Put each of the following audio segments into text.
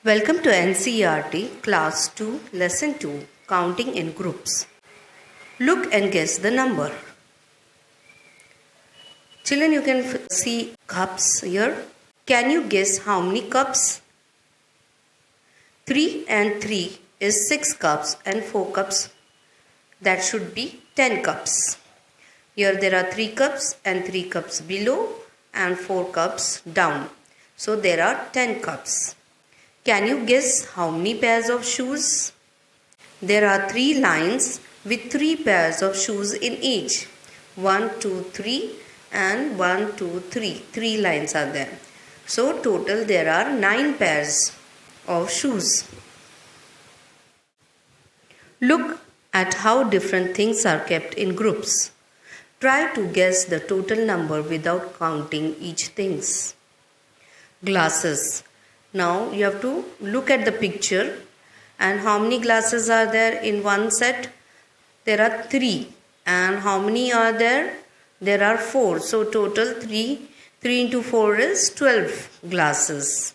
Welcome to NCERT Class 2 Lesson 2 Counting in Groups. Look and guess the number. Children, you can see cups here. Can you guess how many cups? 3 and 3 is 6 cups and 4 cups. That should be 10 cups. Here there are 3 cups and 3 cups below and 4 cups down. So there are 10 cups. Can you guess how many pairs of shoes? There are 3 lines with 3 pairs of shoes in each. 1, 2, 3 and 1, 2, 3. 3 lines are there. So total there are 9 pairs of shoes. Look at how different things are kept in groups. Try to guess the total number without counting each things. Glasses. Now you have to look at the picture and how many glasses are there in one set? There are 3. And how many are there? There are 4. So total 3. 3 into 4 is 12 glasses.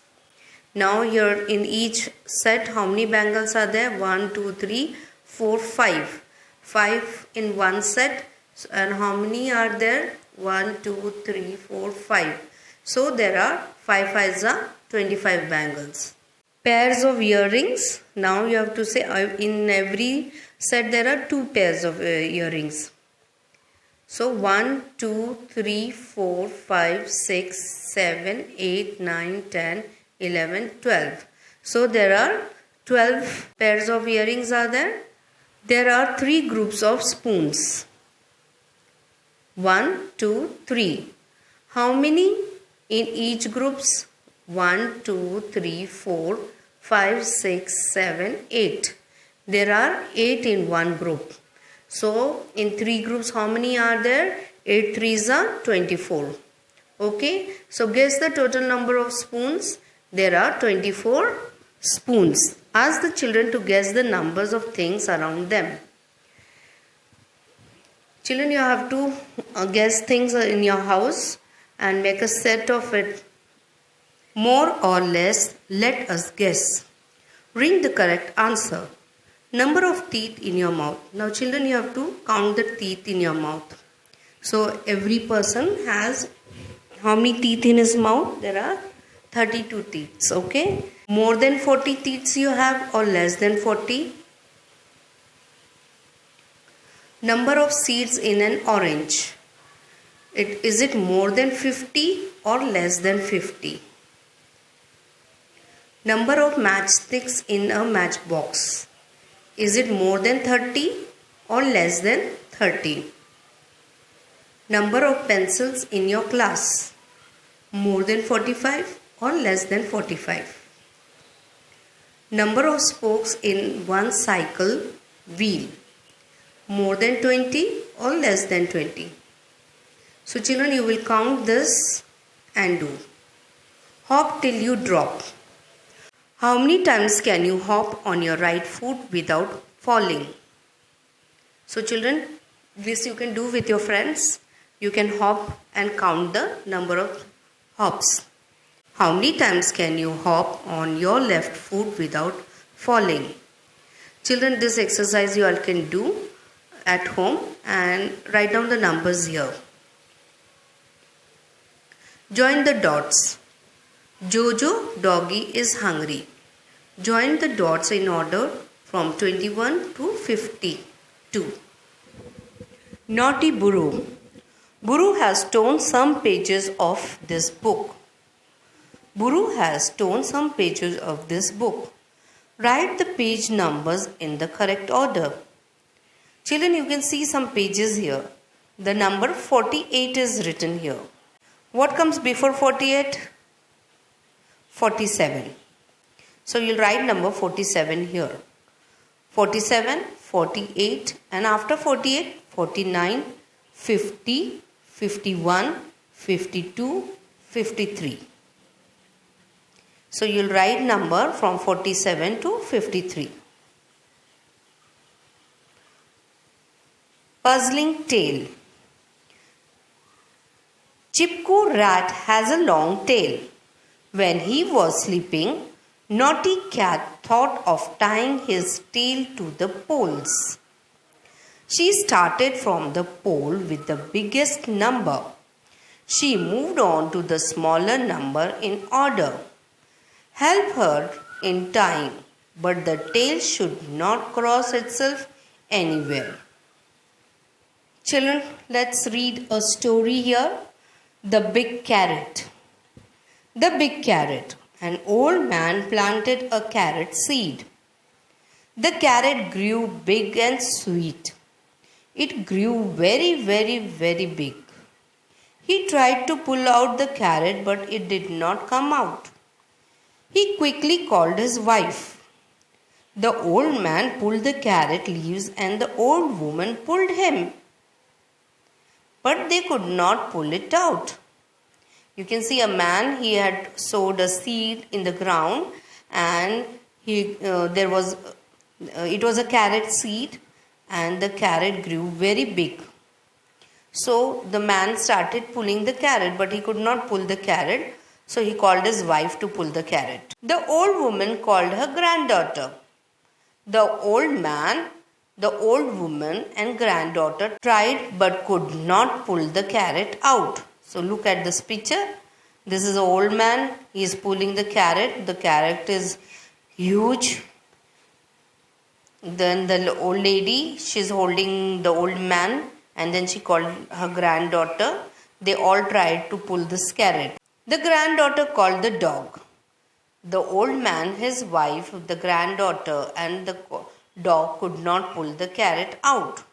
Now here in each set how many bangles are there? 1, 2, 3, 4, 5. 5 in one set. And how many are there? 1, 2, 3, 4, 5. So there are 5 5s are 25 bangles. Pairs of earrings. Now you have to say in every set there are 2 pairs of earrings. So 1, 2, 3, 4, 5, 6, 7, 8, 9, 10, 11, 12. So there are 12 pairs of earrings are there. There are 3 groups of spoons. 1, 2, 3. How many in each groups? 1, 2, 3, 4, 5, 6, 7, 8. There are 8 in one group. So in 3 groups how many are there? 8 3s are 24. Okay. So guess the total number of spoons. There are 24 spoons. Ask the children to guess the numbers of things around them. Children, you have to guess things in your house and make a set of it. More or less, let us guess. Ring the correct answer. Number of teeth in your mouth. Now children, you have to count the teeth in your mouth. So every person has how many teeth in his mouth? There are 32 teeth. Okay. More than 40 teeth you have or less than 40? Number of seeds in an orange. Is it more than 50 or less than 50? Number of matchsticks in a matchbox. Is it more than 30 or less than 30? Number of pencils in your class. More than 45 or less than 45? Number of spokes in one cycle wheel. More than 20 or less than 20? So children, you will count this and do. Hop till you drop. How many times can you hop on your right foot without falling? So children, this you can do with your friends. You can hop and count the number of hops. How many times can you hop on your left foot without falling? Children, this exercise you all can do at home and write down the numbers here. Join the dots. Jojo doggy is hungry. Join the dots in order from 21 to 52. Naughty Buru. Buru has torn some pages of this book. Buru has torn some pages of this book. Write the page numbers in the correct order. Children, you can see some pages here. The number 48 is written here. What comes before 48? 47. So you'll write number 47 here. 47, 48 and after 48, 49, 50, 51, 52, 53. So you'll write number from 47 to 53. Puzzling tale. Chipko rat has a long tail. When he was sleeping, Naughty cat thought of tying his tail to the poles. She started from the pole with the biggest number. She moved on to the smaller number in order. Help her in tying, but the tail should not cross itself anywhere. Children, let's read a story here. The Big Carrot. The big carrot. An old man planted a carrot seed. The carrot grew big and sweet. It grew very, very, very big. He tried to pull out the carrot, but it did not come out. He quickly called his wife. The old man pulled the carrot leaves and the old woman pulled him. But they could not pull it out. You can see a man, he had sowed a seed in the ground and it was a carrot seed and the carrot grew very big. So the man started pulling the carrot, but he could not pull the carrot. So he called his wife to pull the carrot. The old woman called her granddaughter. The old man, the old woman and granddaughter tried but could not pull the carrot out. So look at this picture. This is an old man. He is pulling the carrot. The carrot is huge. Then the old lady, she is holding the old man, and then she called her granddaughter. They all tried to pull this carrot. The granddaughter called the dog. The old man, his wife, the granddaughter and the dog could not pull the carrot out.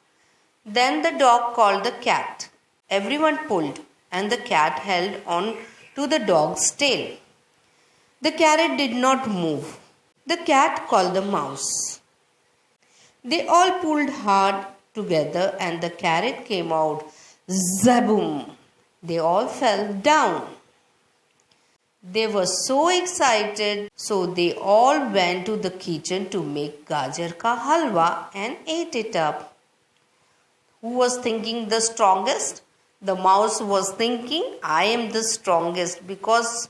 Then the dog called the cat. Everyone pulled and the cat held on to the dog's tail. The carrot did not move. The cat called the mouse. They all pulled hard together and the carrot came out. Zaboom! They all fell down. They were so excited, so they all went to the kitchen to make gajar ka halwa and ate it up. Who was thinking the strongest? The mouse was thinking, I am the strongest, because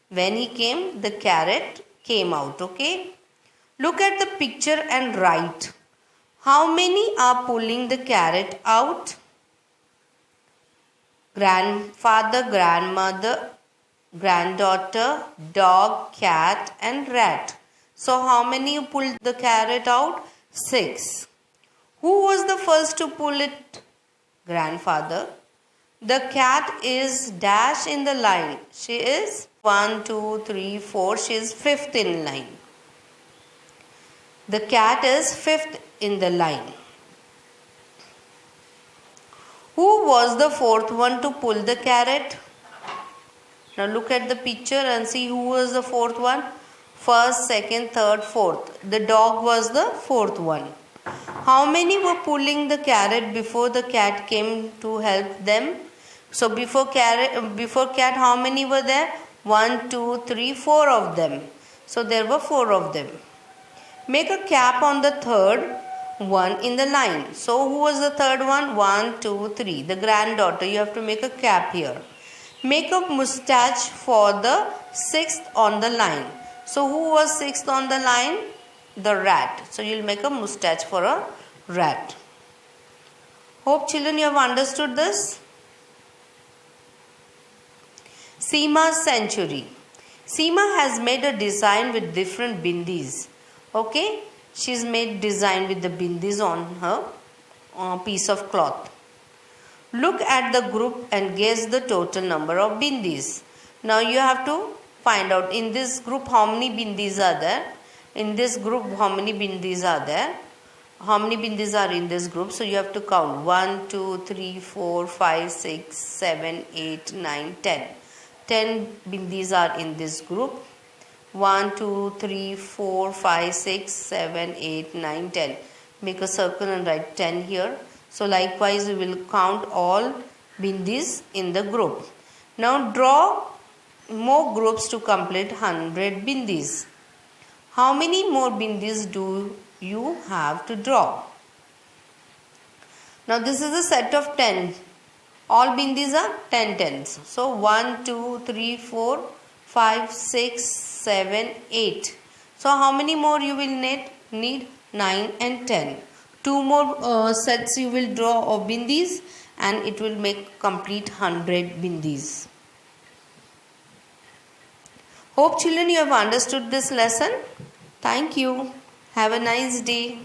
when he came, the carrot came out, okay? Look at the picture and write. How many are pulling the carrot out? Grandfather, grandmother, granddaughter, dog, cat and rat. So how many pulled the carrot out? 6. Who was the first to pull it? Grandfather. The cat is dash in the line. She is 1, 2, 3, 4. She is 5th in line. The cat is 5th in the line. Who was the 4th one to pull the carrot? Now look at the picture and see who was the 4th one. 1st, 2nd, 3rd, 4th. The dog was the 4th one. How many were pulling the carrot before the cat came to help them? So before cat, how many were there? 1, 2, 3, 4 of them. So there were 4 of them. Make a cap on the 3rd one in the line. So who was the 3rd one? 1, 2, 3. The granddaughter. You have to make a cap here. Make a mustache for the 6th on the line. So who was 6th on the line? The rat. So you'll make a mustache for a rat. Hope children you have understood this. Seema's century. Seema has made a design with different bindis. Okay, she's made design with the bindis on her piece of cloth. Look at the group and guess the total number of bindis. Now you have to find out in this group how many bindis are there. In this group how many bindis are there. How many bindis are in this group. So you have to count 1, 2, 3, 4, 5, 6, 7, 8, 9, 10. 10 bindis are in this group. 1, 2, 3, 4, 5, 6, 7, 8, 9, 10. Make a circle and write 10 here. So likewise we will count all bindis in the group. Now draw more groups to complete 100 bindis. How many more bindis do you have to draw? Now this is a set of 10. All bindis are 10 tens. So 1, 2, 3, 4, 5, 6, 7, 8. So how many more you will need? 9 and 10. Two more sets you will draw of bindis, and it will make complete 100 bindis. Hope children you have understood this lesson. Thank you. Have a nice day.